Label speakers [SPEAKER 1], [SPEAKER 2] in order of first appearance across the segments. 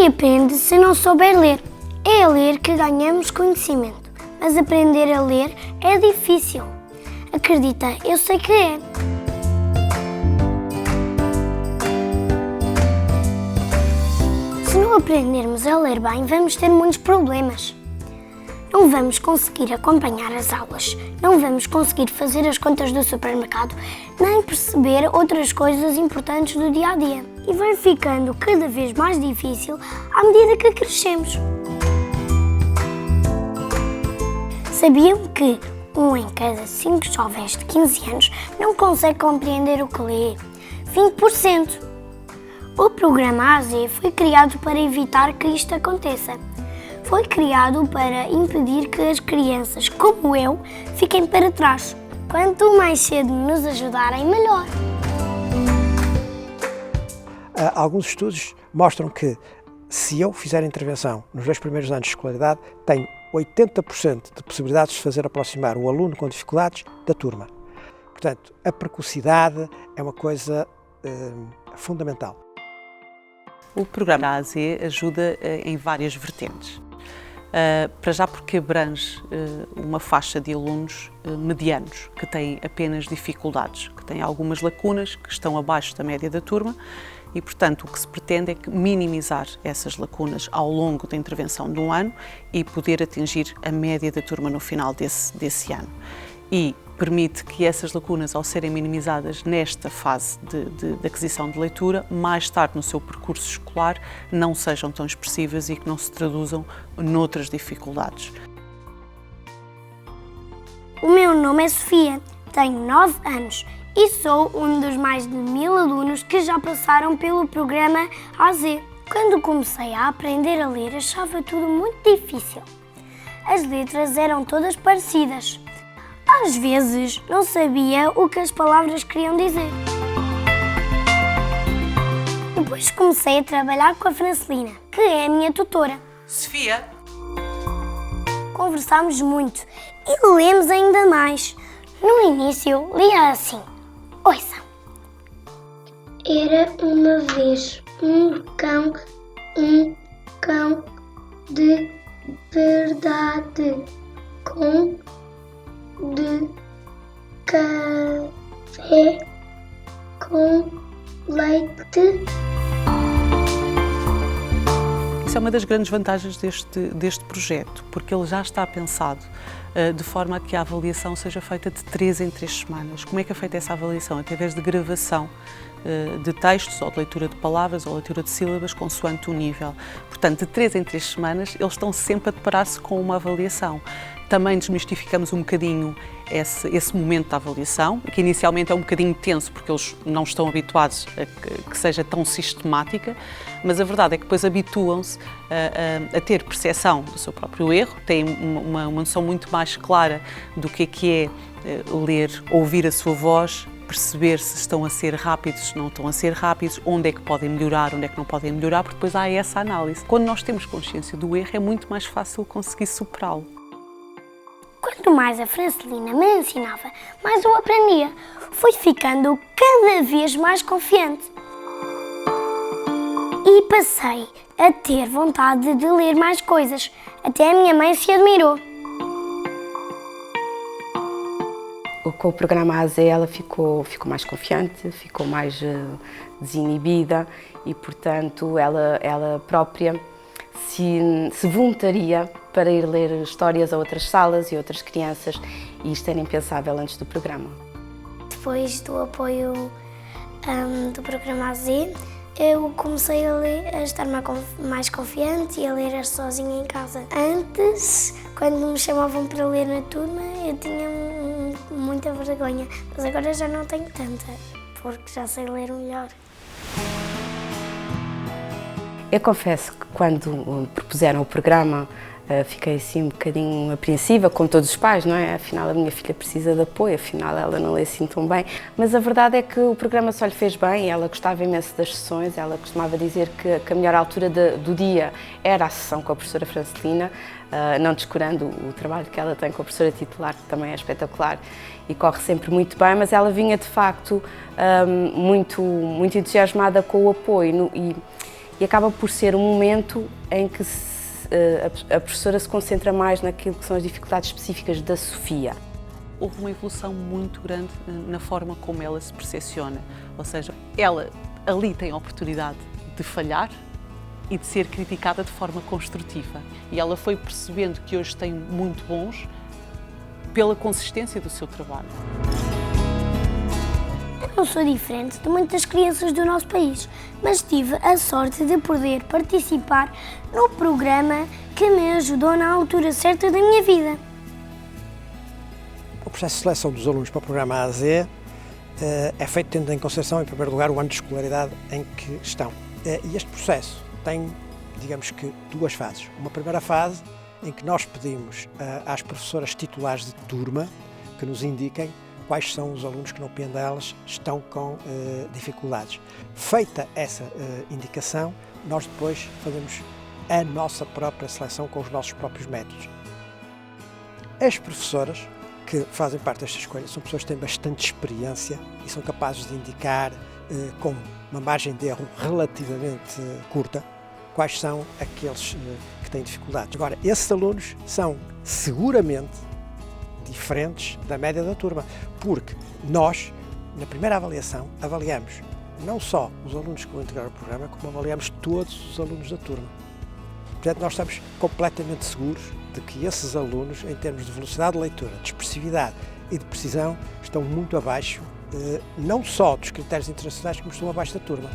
[SPEAKER 1] Ninguém aprende se não souber ler. É a ler que ganhamos conhecimento, mas aprender a ler é difícil. Acredita, eu sei que é. Se não aprendermos a ler bem, vamos ter muitos problemas. Não vamos conseguir acompanhar as aulas, não vamos conseguir fazer as contas do supermercado, nem perceber outras coisas importantes do dia a dia. E vai ficando cada vez mais difícil à medida que crescemos. Sabiam que 1 em cada 5 jovens de 15 anos não consegue compreender o que lê? 20%! O programa AZ foi criado para evitar que isto aconteça. Foi criado para impedir que as crianças, como eu, fiquem para trás. Quanto mais cedo nos ajudarem, melhor.
[SPEAKER 2] Alguns estudos mostram que, se eu fizer intervenção nos 2 primeiros anos de escolaridade, tenho 80% de possibilidades de fazer aproximar o aluno com dificuldades da turma. Portanto, a precocidade é uma coisa fundamental.
[SPEAKER 3] O programa AZ ajuda em várias vertentes. Para já porque abrange uma faixa de alunos medianos, que têm apenas dificuldades, que têm algumas lacunas, que estão abaixo da média da turma e, portanto, o que se pretende é minimizar essas lacunas ao longo da intervenção de um ano e poder atingir a média da turma no final desse ano. E permite que essas lacunas, ao serem minimizadas nesta fase de aquisição de leitura, mais tarde no seu percurso escolar não sejam tão expressivas e que não se traduzam noutras dificuldades.
[SPEAKER 1] O meu nome é Sofia, tenho 9 anos e sou um dos mais de 1000 alunos que já passaram pelo programa AZ. Quando comecei a aprender a ler, achava tudo muito difícil. As letras eram todas parecidas. Às vezes, não sabia o que as palavras queriam dizer. Depois comecei a trabalhar com a Francelina, que é a minha tutora.
[SPEAKER 3] Sofia!
[SPEAKER 1] Conversámos muito e lemos ainda mais. No início, lia assim. Ouça. Era uma vez um cão de verdade, com de café com leite.
[SPEAKER 3] Isso é uma das grandes vantagens deste projeto, porque ele já está pensado de forma a que a avaliação seja feita de 3 em 3 semanas. Como é que é feita essa avaliação? Através de gravação de textos, ou de leitura de palavras, ou leitura de sílabas, consoante o nível. Portanto, de 3 em 3 semanas, eles estão sempre a deparar-se com uma avaliação. Também desmistificamos um bocadinho esse momento da avaliação, que inicialmente é um bocadinho tenso, porque eles não estão habituados a que seja tão sistemática, mas a verdade é que depois habituam-se a ter percepção do seu próprio erro, têm uma noção muito mais clara do que é ler, ouvir a sua voz, perceber se estão a ser rápidos, se não estão a ser rápidos, onde é que podem melhorar, onde é que não podem melhorar, porque depois há essa análise. Quando nós temos consciência do erro, é muito mais fácil conseguir superá-lo.
[SPEAKER 1] Quanto mais a Francelina me ensinava, mais eu aprendia. Fui ficando cada vez mais confiante. E passei a ter vontade de ler mais coisas. Até a minha mãe se admirou.
[SPEAKER 4] Com o programa AZ ela ficou mais confiante, ficou mais desinibida e, portanto, ela própria se voluntaria para ir ler histórias a outras salas e outras crianças, e isto era impensável antes do programa.
[SPEAKER 1] Depois do apoio do programa AZ, eu comecei a estar mais confiante e a ler sozinha em casa. Antes, quando me chamavam para ler na turma, eu tinha muita vergonha, mas agora já não tenho tanta, porque já sei ler melhor.
[SPEAKER 4] Eu confesso que quando propuseram o programa, fiquei assim um bocadinho apreensiva, como todos os pais, não é? Afinal, a minha filha precisa de apoio, afinal ela não lê assim tão bem. Mas a verdade é que o programa só lhe fez bem, ela gostava imenso das sessões, ela costumava dizer que a melhor altura do dia era a sessão com a professora Francelina, não descurando o trabalho que ela tem com a professora titular, que também é espetacular e corre sempre muito bem, mas ela vinha de facto muito entusiasmada com o apoio e acaba por ser um momento em que a professora se concentra mais naquilo que são as dificuldades específicas da Sofia.
[SPEAKER 3] Houve uma evolução muito grande na forma como ela se percepciona, ou seja, ela ali tem a oportunidade de falhar e de ser criticada de forma construtiva. E ela foi percebendo que hoje tem muito bons pela consistência do seu trabalho.
[SPEAKER 1] Eu não sou diferente de muitas crianças do nosso país, mas tive a sorte de poder participar no programa que me ajudou na altura certa da minha vida.
[SPEAKER 2] O processo de seleção dos alunos para o programa A a Z é feito tendo em consideração, em primeiro lugar, o ano de escolaridade em que estão. E este processo tem, digamos que, duas fases. Uma primeira fase em que nós pedimos às professoras titulares de turma que nos indiquem quais são os alunos que, na opinião delas, estão com dificuldades. Feita essa indicação, nós depois fazemos a nossa própria seleção com os nossos próprios métodos. As professoras que fazem parte desta escolha são pessoas que têm bastante experiência e são capazes de indicar, com uma margem de erro relativamente curta, quais são aqueles que têm dificuldades. Agora, esses alunos são seguramente diferentes da média da turma, porque nós, na primeira avaliação, avaliamos não só os alunos que vão integrar o programa, como avaliamos todos os alunos da turma. Portanto, nós estamos completamente seguros de que esses alunos, em termos de velocidade de leitura, de expressividade e de precisão, estão muito abaixo, não só dos critérios internacionais, como estão abaixo da turma.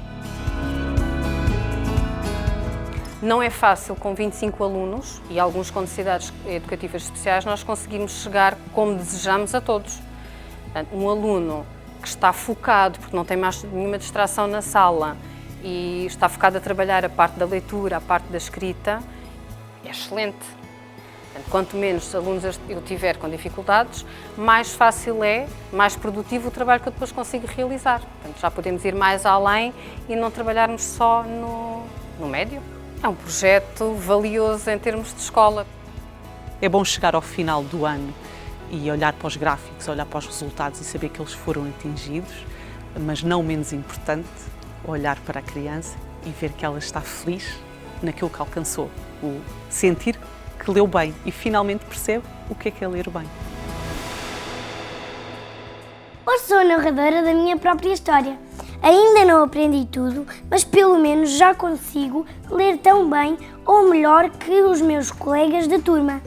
[SPEAKER 5] Não é fácil, com 25 alunos e alguns com necessidades educativas especiais, nós conseguimos chegar como desejamos a todos. Portanto, um aluno que está focado, porque não tem mais nenhuma distração na sala e está focado a trabalhar a parte da leitura, a parte da escrita, é excelente. Portanto, quanto menos alunos eu tiver com dificuldades, mais fácil mais produtivo o trabalho que eu depois consigo realizar. Portanto, já podemos ir mais além e não trabalharmos só no médio. É um projeto valioso em termos de escola.
[SPEAKER 3] É bom chegar ao final do ano e olhar para os gráficos, olhar para os resultados e saber que eles foram atingidos, mas não menos importante, olhar para a criança e ver que ela está feliz naquilo que alcançou, o sentir que leu bem e finalmente percebe o que é ler bem.
[SPEAKER 1] Hoje sou a narradora da minha própria história. Ainda não aprendi tudo, mas pelo menos já consigo ler tão bem ou melhor que os meus colegas de turma.